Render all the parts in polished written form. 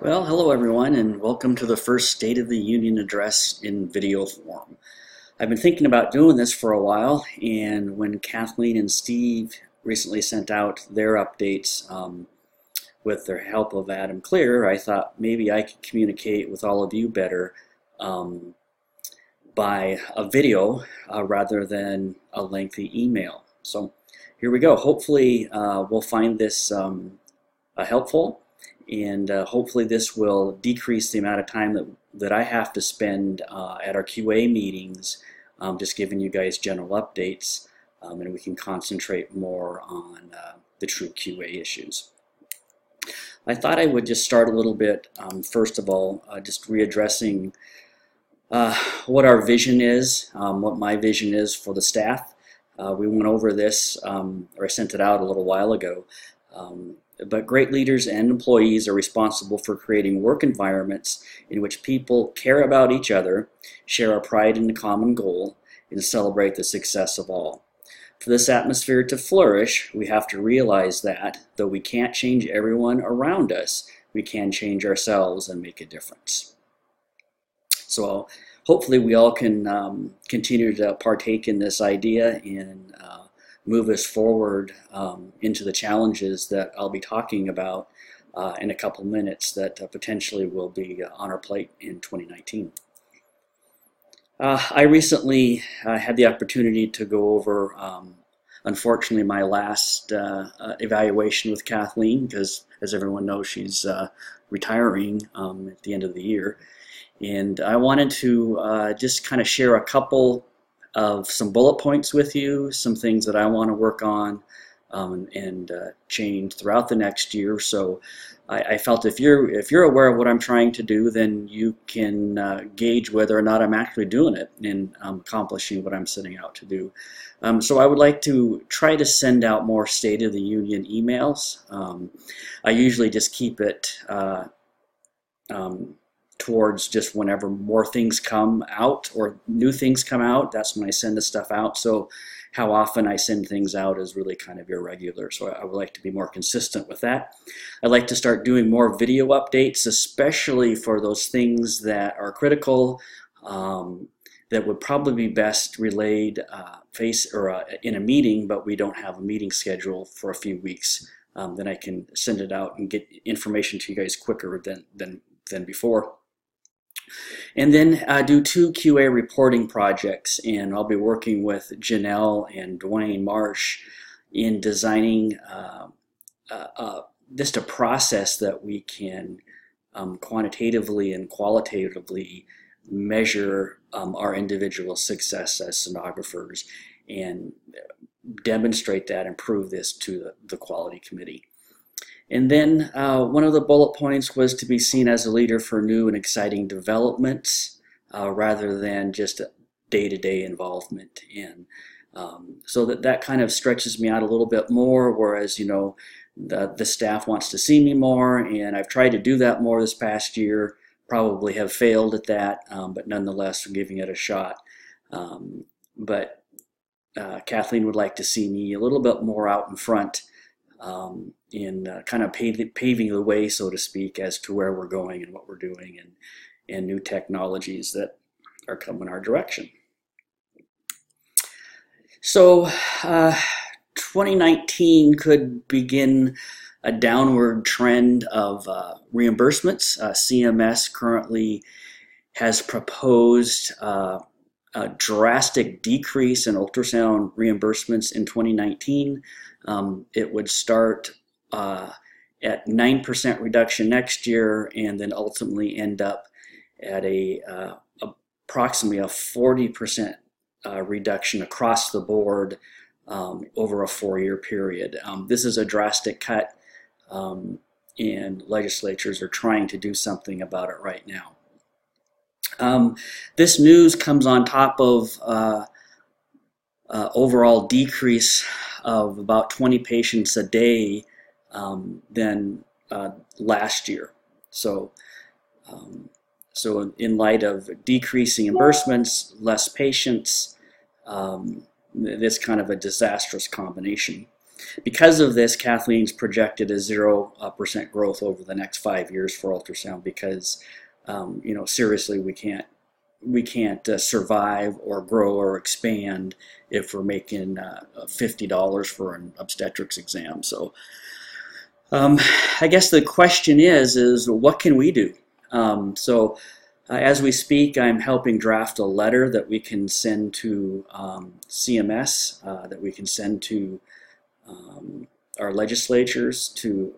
Well, hello everyone, and welcome to the first State of the Union address in video form. I've been thinking about doing this for a while, and when Kathleen and Steve recently sent out their updates with their help of Adam Clear, I thought maybe I could communicate with all of you better by a video rather than a lengthy email. So here we go. Hopefully we'll find this helpful. And hopefully this will decrease the amount of time that I have to spend at our QA meetings, just giving you guys general updates, and we can concentrate more on the true QA issues. I thought I would just start a little bit, first of all, just readdressing what our vision is, what my vision is for the staff. We went over this, or I sent it out a little while ago. But great leaders and employees are responsible for creating work environments in which people care about each other, share a pride in the common goal, and celebrate the success of all. For this atmosphere to flourish, we have to realize that, though we can't change everyone around us, we can change ourselves and make a difference. So hopefully we all can continue to partake in this idea and move us forward into the challenges that I'll be talking about in a couple minutes that potentially will be on our plate in 2019. I recently had the opportunity to go over, unfortunately, my last evaluation with Kathleen, because as everyone knows, she's retiring at the end of the year. And I wanted to just kind of share a couple of some bullet points with you, some things that I want to work on and change throughout the next year. So I felt if you're aware of what I'm trying to do, then you can gauge whether or not I'm actually doing it and accomplishing what I'm setting out to do. So I would like to try to send out more State of the Union emails. I usually just keep it towards just whenever more things come out or new things come out, that's when I send the stuff out. So how often I send things out is really kind of irregular. So I would like to be more consistent with that. I'd like to start doing more video updates, especially for those things that are critical, that would probably be best relayed in a meeting, but we don't have a meeting schedule for a few weeks. Then I can send it out and get information to you guys quicker than before. And then do 2 QA reporting projects, and I'll be working with Janelle and Dwayne Marsh in designing just a process that we can quantitatively and qualitatively measure our individual success as sonographers and demonstrate that and prove this to the quality committee. And then one of the bullet points was to be seen as a leader for new and exciting developments rather than just day-to-day involvement. And so that kind of stretches me out a little bit more, whereas, you know, the staff wants to see me more, and I've tried to do that more this past year, probably have failed at that, but nonetheless, we're giving it a shot. But Kathleen would like to see me a little bit more out in front in kind of paving the way, so to speak, as to where we're going and what we're doing and new technologies that are coming our direction. So 2019 could begin a downward trend of reimbursements. CMS currently has proposed a drastic decrease in ultrasound reimbursements in 2019. It would start at 9% reduction next year, and then ultimately end up at approximately a 40% reduction across the board over a 4-year period. This is a drastic cut, and legislatures are trying to do something about it right now. This news comes on top of overall decrease of about 20 patients a day than last year. So in light of decreasing reimbursements, less patients, this kind of a disastrous combination. Because of this, Kathleen's projected a 0% growth over the next 5 years for ultrasound because, seriously, we can't survive or grow or expand if we're making $50 for an obstetrics exam. So I guess the question is what can we do? As we speak, I'm helping draft a letter that we can send to CMS, that we can send to our legislators to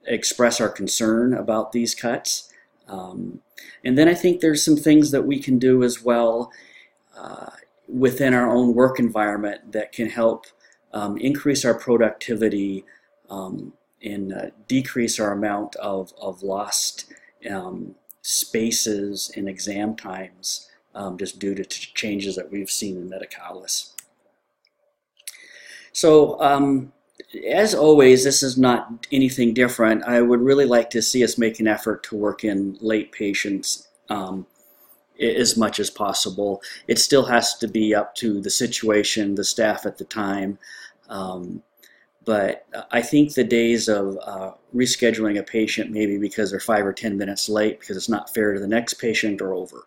express our concern about these cuts. And then I think there's some things that we can do as well within our own work environment that can help increase our productivity and decrease our amount of lost spaces in exam times just due to changes that we've seen in Medi-Calis. So as always, this is not anything different. I would really like to see us make an effort to work in late patients as much as possible. It still has to be up to the situation, the staff at the time. But I think the days of rescheduling a patient maybe because they're 5 or 10 minutes late because it's not fair to the next patient are over.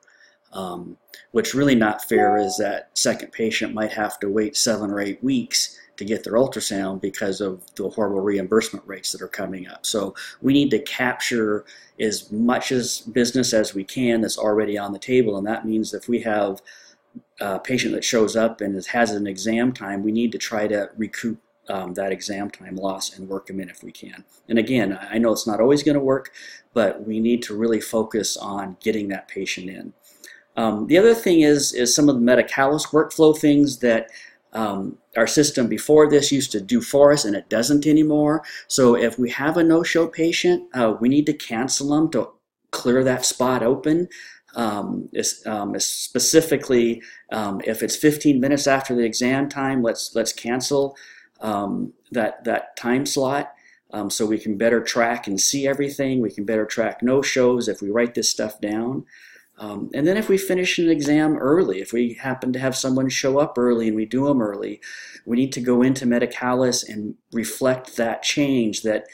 What's really not fair is that second patient might have to wait 7 or 8 weeks to get their ultrasound because of the horrible reimbursement rates that are coming up. So we need to capture as much as business as we can that's already on the table, and that means if we have a patient that shows up and has an exam time, we need to try to recoup that exam time loss and work them in if we can. And again, I know it's not always going to work, but we need to really focus on getting that patient in. The other thing is some of the Medi-Calis workflow things that our system before this used to do for us, and it doesn't anymore. So if we have a no-show patient, we need to cancel them to clear that spot open. Specifically, if it's 15 minutes after the exam time, let's cancel that time slot. So we can better track and see everything. We can better track no-shows if we write this stuff down. And then if we finish an exam early, if we happen to have someone show up early and we do them early, we need to go into Medi-Calis and reflect that change that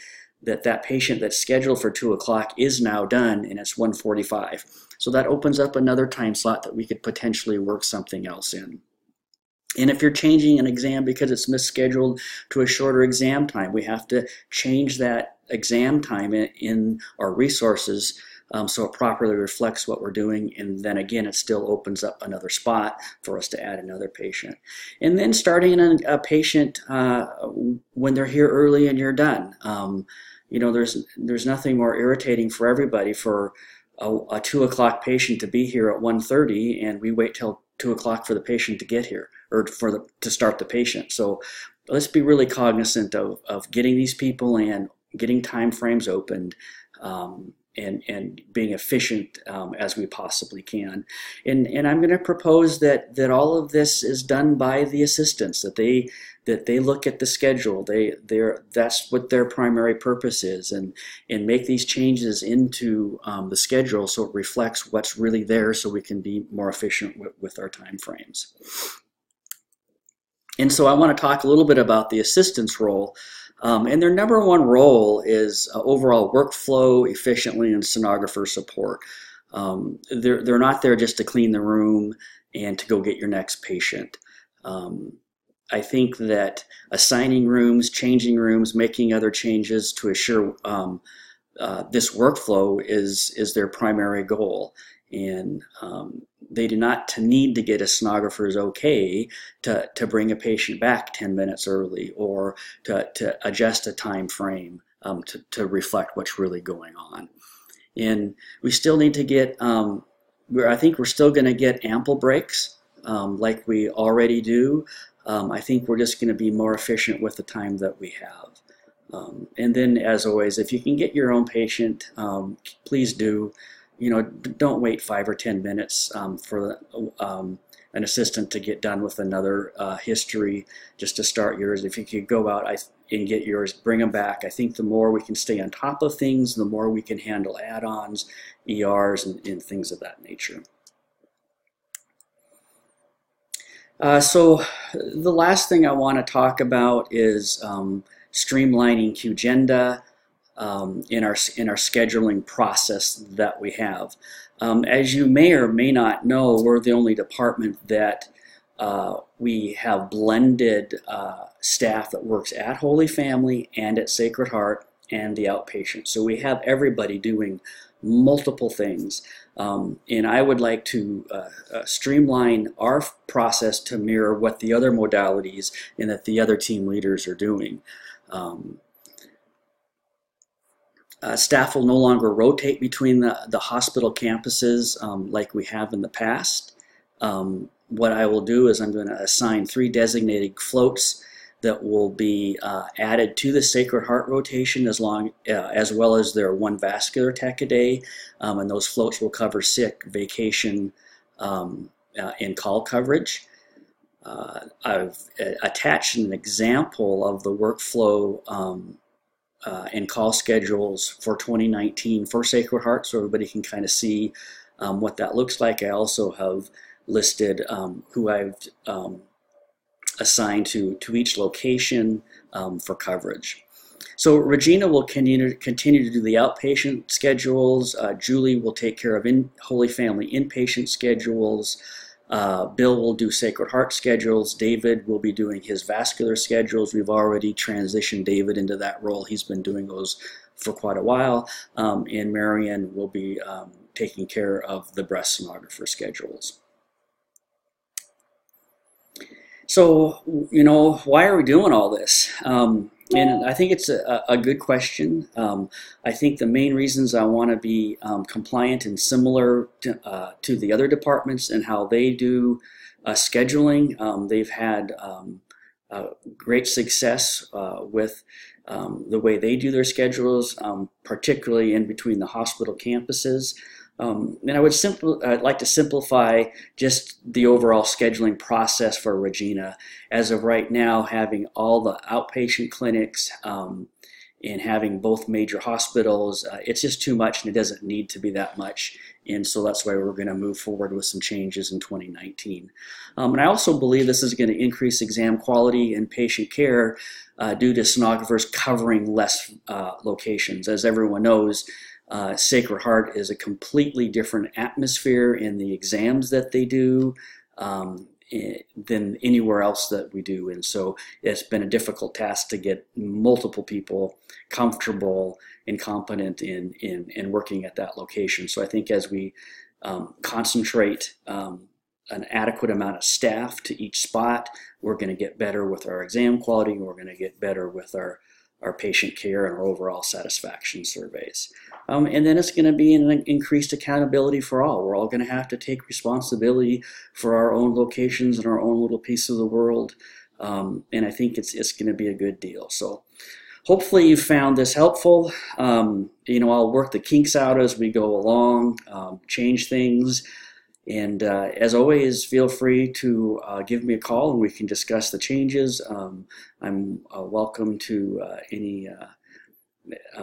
patient that's scheduled for 2 o'clock is now done and it's 1:45. So that opens up another time slot that we could potentially work something else in. And if you're changing an exam because it's misscheduled to a shorter exam time, we have to change that exam time in our resources so it properly reflects what we're doing, and then again it still opens up another spot for us to add another patient. And then starting a patient when they're here early and you're done. There's nothing more irritating for everybody for a 2 o'clock patient to be here at 1:30 and we wait till 2 o'clock for the patient to get here or to start the patient. So let's be really cognizant of getting these people and getting time frames opened. And being efficient as we possibly can. And I'm going to propose that all of this is done by the assistants, that they look at the schedule. That's what their primary purpose is, and make these changes into the schedule so it reflects what's really there so we can be more efficient with our time frames. And so I want to talk a little bit about the assistant's role. And their number one role is overall workflow, efficiently, and sonographer support. They're not there just to clean the room and to go get your next patient. I think that assigning rooms, changing rooms, making other changes to assure this workflow is their primary goal. And they do not need to get a sonographer's okay to bring a patient back 10 minutes early or to adjust a time frame to reflect what's really going on. And we still need to get, I think we're still going to get ample breaks like we already do. I think we're just going to be more efficient with the time that we have. And then, as always, if you can get your own patient, please do. Don't wait 5 or 10 minutes for an assistant to get done with another history just to start yours. If you could go out and get yours, bring them back. I think the more we can stay on top of things, the more we can handle add-ons, ERs, and things of that nature. So the last thing I want to talk about is streamlining QGenda in our scheduling process that we have. As you may or may not know, we're the only department that we have blended staff that works at Holy Family and at Sacred Heart and the outpatient. So we have everybody doing multiple things. And I would like to streamline our process to mirror what the other modalities and that the other team leaders are doing. Staff will no longer rotate between the hospital campuses like we have in the past. What I will do is I'm going to assign 3 designated floats that will be added to the Sacred Heart rotation as well as their 1 vascular tech a day, and those floats will cover sick, vacation, and call coverage. I've attached an example of the workflow and call schedules for 2019 for Sacred Heart so everybody can kind of see what that looks like. I also have listed who I've assigned to each location for coverage. So Regina will continue to do the outpatient schedules. Julie will take care of Holy Family inpatient schedules. Bill will do Sacred Heart schedules. David will be doing his vascular schedules. We've already transitioned David into that role. He's been doing those for quite a while. And Marion will be taking care of the breast sonographer schedules. So, why are we doing all this? And I think it's a good question. I think the main reasons I want to be compliant and similar to the other departments and how they do scheduling. They've had great success with the way they do their schedules, particularly in between the hospital campuses. And I'd like to simplify just the overall scheduling process for Regina. As of right now, having all the outpatient clinics and having both major hospitals, it's just too much and it doesn't need to be that much. And so that's why we're going to move forward with some changes in 2019. And I also believe this is going to increase exam quality and patient care due to sonographers covering less locations. As everyone knows, Sacred Heart is a completely different atmosphere in the exams that they do than anywhere else that we do. And so it's been a difficult task to get multiple people comfortable and competent in working at that location. So I think as we concentrate an adequate amount of staff to each spot, we're going to get better with our exam quality, and we're going to get better with our patient care and our overall satisfaction surveys. And then it's going to be an increased accountability for all. We're all going to have to take responsibility for our own locations and our own little piece of the world. And I think it's going to be a good deal. So hopefully you found this helpful. I'll work the kinks out as we go along, change things. And as always, feel free to give me a call and we can discuss the changes. I'm welcome to any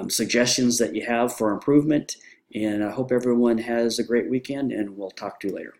suggestions that you have for improvement. And I hope everyone has a great weekend, and we'll talk to you later.